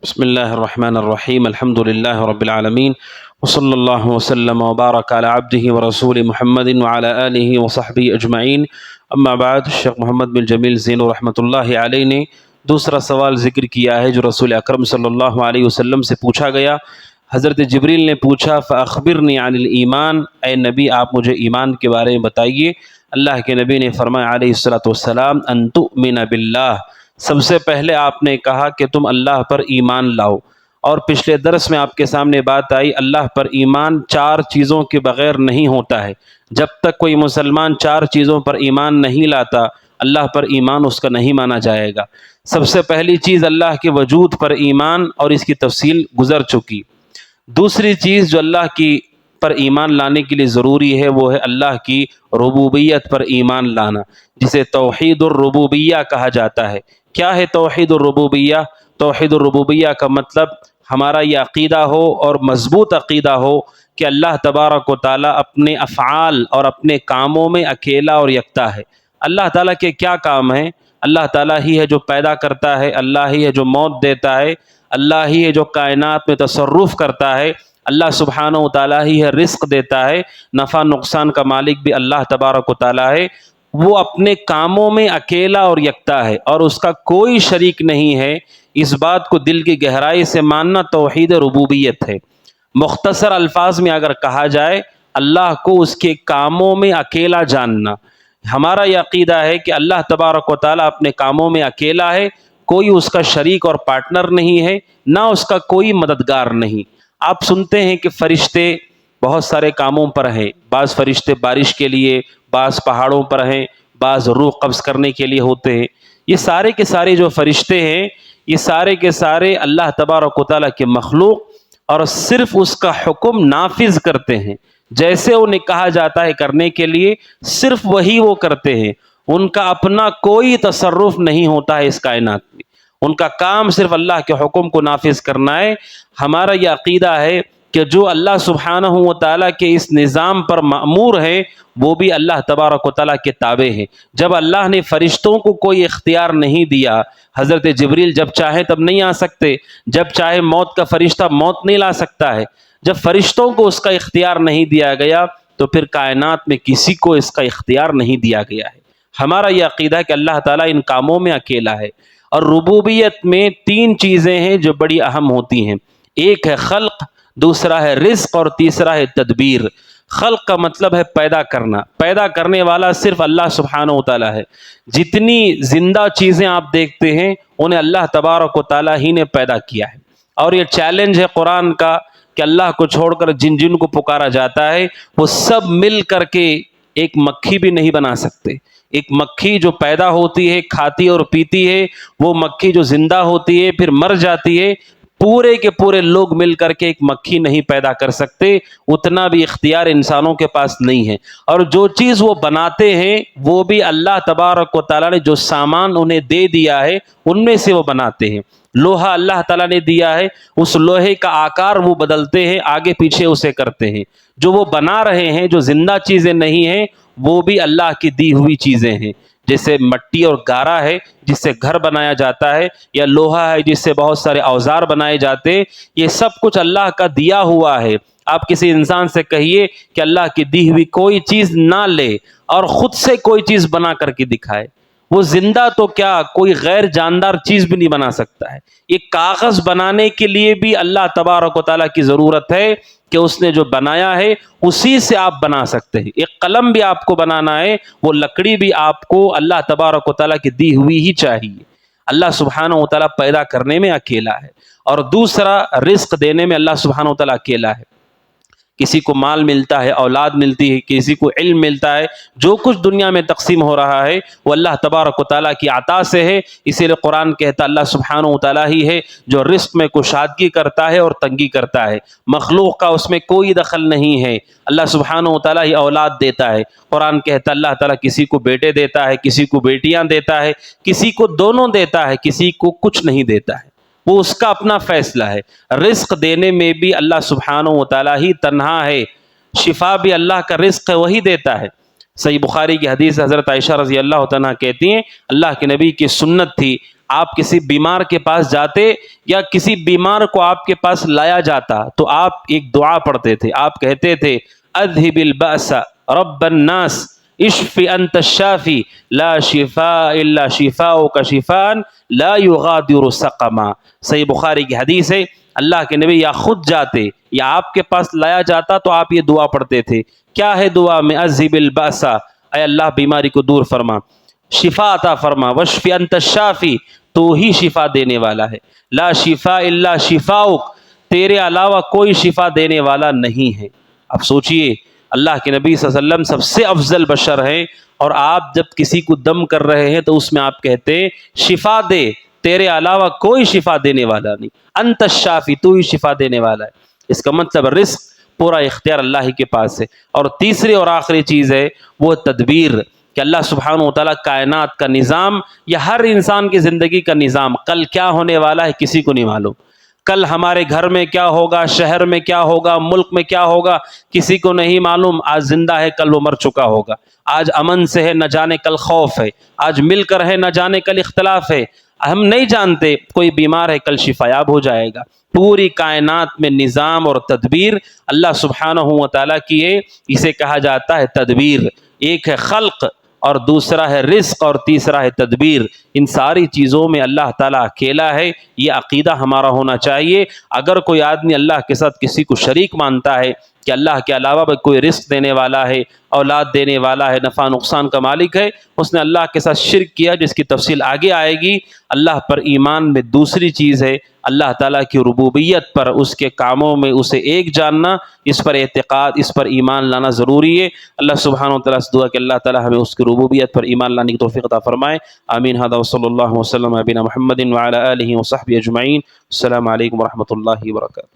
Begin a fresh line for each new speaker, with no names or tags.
بسم اللہ الرحمن الرحیم الحمد للہ رب العالمین وصلی اللہ وسلم وبارک علی عبدہ ورسول محمد وعلی آلہ وصحبہ اجمعین اما بعد۔ شیخ محمد بن جمیل زینو رحمۃ اللہ علیہ نے دوسرا سوال ذکر کیا ہے جو رسول اکرم صلی اللہ علیہ وسلم سے پوچھا گیا۔ حضرت جبریل نے پوچھا فاخبرنی عن الایمان، اے نبی آپ مجھے ایمان کے بارے میں بتائیے۔ اللہ کے نبی نے فرمایا علیہ الصلوۃ والسلام ان تؤمن باللہ، سب سے پہلے آپ نے کہا کہ تم اللہ پر ایمان لاؤ، اور پچھلے درس میں آپ کے سامنے بات آئی اللہ پر ایمان چار چیزوں کے بغیر نہیں ہوتا ہے۔ جب تک کوئی مسلمان چار چیزوں پر ایمان نہیں لاتا اللہ پر ایمان اس کا نہیں مانا جائے گا۔ سب سے پہلی چیز اللہ کے وجود پر ایمان، اور اس کی تفصیل گزر چکی۔ دوسری چیز جو اللہ کی پر ایمان لانے کے لیے ضروری ہے وہ ہے اللہ کی ربوبیت پر ایمان لانا، جسے توحید الربوبیہ کہا جاتا ہے۔ کیا ہے توحید الربوبیہ؟ توحید الربوبیہ کا مطلب ہمارا یہ عقیدہ ہو، اور مضبوط عقیدہ ہو، کہ اللہ تبارک و تعالیٰ اپنے افعال اور اپنے کاموں میں اکیلا اور یکتا ہے۔ اللہ تعالیٰ کے کیا کام ہیں؟ اللہ تعالیٰ ہی ہے جو پیدا کرتا ہے، اللہ ہی ہے جو موت دیتا ہے، اللہ ہی ہے جو کائنات میں تصرف کرتا ہے، اللہ سبحانہ و تعالیٰ ہی ہے رزق دیتا ہے، نفع نقصان کا مالک بھی اللہ تبارک و تعالیٰ ہے۔ وہ اپنے کاموں میں اکیلا اور یکتا ہے اور اس کا کوئی شریک نہیں ہے۔ اس بات کو دل کی گہرائی سے ماننا توحید ربوبیت ہے۔ مختصر الفاظ میں اگر کہا جائے اللہ کو اس کے کاموں میں اکیلا جاننا۔ ہمارا یہ عقیدہ ہے کہ اللہ تبارک و تعالیٰ اپنے کاموں میں اکیلا ہے، کوئی اس کا شریک اور پارٹنر نہیں ہے، نہ اس کا کوئی مددگار نہیں۔ آپ سنتے ہیں کہ فرشتے بہت سارے کاموں پر ہیں، بعض فرشتے بارش کے لیے، بعض پہاڑوں پر ہیں، بعض روح قبض کرنے کے لیے ہوتے ہیں۔ یہ سارے کے سارے جو فرشتے ہیں یہ سارے کے سارے اللہ تبارک و تعالیٰ کے مخلوق، اور صرف اس کا حکم نافذ کرتے ہیں۔ جیسے انہیں کہا جاتا ہے کرنے کے لیے صرف وہی وہ کرتے ہیں، ان کا اپنا کوئی تصرف نہیں ہوتا ہے اس کائنات میں، ان کا کام صرف اللہ کے حکم کو نافذ کرنا ہے۔ ہمارا یہ عقیدہ ہے کہ جو اللہ سبحانہ و تعالیٰ کے اس نظام پر مأمور ہے وہ بھی اللہ تبارک و تعالیٰ کے تابع ہیں۔ جب اللہ نے فرشتوں کو کوئی اختیار نہیں دیا، حضرت جبریل جب چاہے تب نہیں آ سکتے، جب چاہے موت کا فرشتہ موت نہیں لا سکتا ہے، جب فرشتوں کو اس کا اختیار نہیں دیا گیا تو پھر کائنات میں کسی کو اس کا اختیار نہیں دیا گیا ہے۔ ہمارا یہ عقیدہ ہے کہ اللہ تعالیٰ ان کاموں میں اکیلا ہے۔ اور ربوبیت میں تین چیزیں ہیں جو بڑی اہم ہوتی ہیں، ایک ہے خلق، دوسرا ہے رزق، اور تیسرا ہے تدبیر۔ خلق کا مطلب ہے پیدا کرنا، پیدا کرنے والا صرف اللہ سبحانہ و تعالیٰ ہے۔ جتنی زندہ چیزیں آپ دیکھتے ہیں انہیں اللہ تبارک و تعالیٰ ہی نے پیدا کیا ہے، اور یہ چیلنج ہے قرآن کا کہ اللہ کو چھوڑ کر جن جن کو پکارا جاتا ہے وہ سب مل کر کے ایک مکھی بھی نہیں بنا سکتے۔ ایک مکھی جو پیدا ہوتی ہے، کھاتی اور پیتی ہے، وہ مکھی جو زندہ ہوتی ہے پھر مر جاتی ہے، پورے کے پورے لوگ مل کر کے ایک مکھی نہیں پیدا کر سکتے، اتنا بھی اختیار انسانوں کے پاس نہیں ہے۔ اور جو چیز وہ بناتے ہیں وہ بھی اللہ تبارک و تعالیٰ نے جو سامان انہیں دے دیا ہے ان میں سے وہ بناتے ہیں۔ لوہا اللہ تعالیٰ نے دیا ہے، اس لوہے کا آکار وہ بدلتے ہیں، آگے پیچھے اسے کرتے ہیں۔ جو وہ بنا رہے ہیں جو زندہ چیزیں نہیں ہیں وہ بھی اللہ کی دی ہوئی چیزیں ہیں، جیسے مٹی اور گارا ہے جس سے گھر بنایا جاتا ہے، یا لوہا ہے جس سے بہت سارے اوزار بنائے جاتے ہیں، یہ سب کچھ اللہ کا دیا ہوا ہے۔ آپ کسی انسان سے کہیے کہ اللہ کی دی ہوئی کوئی چیز نہ لے اور خود سے کوئی چیز بنا کر کے دکھائے، وہ زندہ تو کیا کوئی غیر جاندار چیز بھی نہیں بنا سکتا ہے۔ ایک کاغذ بنانے کے لیے بھی اللہ تبارک و تعالیٰ کی ضرورت ہے کہ اس نے جو بنایا ہے اسی سے آپ بنا سکتے ہیں۔ ایک قلم بھی آپ کو بنانا ہے، وہ لکڑی بھی آپ کو اللہ تبارک و تعالیٰ کی دی ہوئی ہی چاہیے۔ اللہ سبحانہ و تعالیٰ پیدا کرنے میں اکیلا ہے، اور دوسرا رزق دینے میں اللہ سبحانہ و تعالیٰ اکیلا ہے۔ کسی کو مال ملتا ہے، اولاد ملتی ہے، کسی کو علم ملتا ہے، جو کچھ دنیا میں تقسیم ہو رہا ہے وہ اللہ تبارک و تعالیٰ کی عطا سے ہے۔ اسی لیے قرآن کہتا ہے اللہ سبحانہ و تعالیٰ ہی ہے جو رزق میں کشادگی کرتا ہے اور تنگی کرتا ہے، مخلوق کا اس میں کوئی دخل نہیں ہے۔ اللہ سبحانہ و تعالیٰ ہی اولاد دیتا ہے۔ قرآن کہتا ہے اللہ تعالیٰ کسی کو بیٹے دیتا ہے، کسی کو بیٹیاں دیتا ہے، کسی کو دونوں دیتا ہے، کسی کو کچھ نہیں دیتا ہے، وہ اس کا اپنا فیصلہ ہے۔ رزق دینے میں بھی اللہ سبحانہ و تعالیٰ ہی تنہا ہے، شفا بھی اللہ کا رزق ہے، وہی دیتا ہے۔ صحیح بخاری کی حدیث حضرت عائشہ رضی اللہ عنہا کہتی ہیں اللہ کے نبی کی سنت تھی آپ کسی بیمار کے پاس جاتے یا کسی بیمار کو آپ کے پاس لایا جاتا تو آپ ایک دعا پڑھتے تھے، آپ کہتے تھے اذهب البأس رب الناس اشف انت الشافی لا شفاء الا شفاؤک شفاء لا یغادر سقما۔ صحیح بخاری کی حدیث ہے، اللہ کے نبی یا خود جاتے یا آپ کے پاس لایا جاتا تو آپ یہ دعا پڑھتے تھے۔ کیا ہے دعا میں؟ اذهب البأس، اے اللہ بیماری کو دور فرما، شفا عطا فرما، واشف انت الشافی، تو ہی شفا دینے والا ہے، لا شفاء الا شفاؤک، تیرے علاوہ کوئی شفا دینے والا نہیں ہے۔ اب سوچئے اللہ کے نبی صلی اللہ علیہ وسلم سب سے افضل بشر ہیں، اور آپ جب کسی کو دم کر رہے ہیں تو اس میں آپ کہتے ہیں شفا دے، تیرے علاوہ کوئی شفا دینے والا نہیں، انت الشافی، تو ہی شفا دینے والا ہے۔ اس کا مطلب رزق پورا اختیار اللہ ہی کے پاس ہے۔ اور تیسری اور آخری چیز ہے وہ تدبیر، کہ اللہ سبحانہ وتعالیٰ کائنات کا نظام یا ہر انسان کی زندگی کا نظام، کل کیا ہونے والا ہے کسی کو نہیں معلوم، کل ہمارے گھر میں کیا ہوگا، شہر میں کیا ہوگا، ملک میں کیا ہوگا، کسی کو نہیں معلوم۔ آج زندہ ہے کل وہ مر چکا ہوگا، آج امن سے ہے نہ جانے کل خوف ہے، آج مل کر ہے نہ جانے کل اختلاف ہے، ہم نہیں جانتے، کوئی بیمار ہے کل شفایاب ہو جائے گا۔ پوری کائنات میں نظام اور تدبیر اللہ سبحانہ و تعالیٰ کی ہے، اسے کہا جاتا ہے تدبیر۔ ایک ہے خلق اور دوسرا ہے رزق اور تیسرا ہے تدبیر۔ ان ساری چیزوں میں اللہ تعالیٰ اکیلا ہے، یہ عقیدہ ہمارا ہونا چاہیے۔ اگر کوئی آدمی اللہ کے ساتھ کسی کو شریک مانتا ہے کہ اللہ کے علاوہ بھی کوئی رزق دینے والا ہے، اولاد دینے والا ہے، نفع نقصان کا مالک ہے، اس نے اللہ کے ساتھ شرک کیا، جس کی تفصیل آگے آئے گی۔ اللہ پر ایمان میں دوسری چیز ہے اللہ تعالیٰ کی ربوبیت پر، اس کے کاموں میں اسے ایک جاننا، اس پر اعتقاد، اس پر ایمان لانا ضروری ہے۔ اللہ سبحانہ وتعالیٰ سے دعا کہ اللہ تعالیٰ ہمیں اس کی ربوبیت پر ایمان لانے کی توفیق عطا فرمائے۔ آمین۔ ھذا وصلی اللہ وسلم علی نبینا محمد وعلی آلہ وصحبہ اجمعین۔ السلام علیکم ورحمۃ اللہ وبرکاتہ۔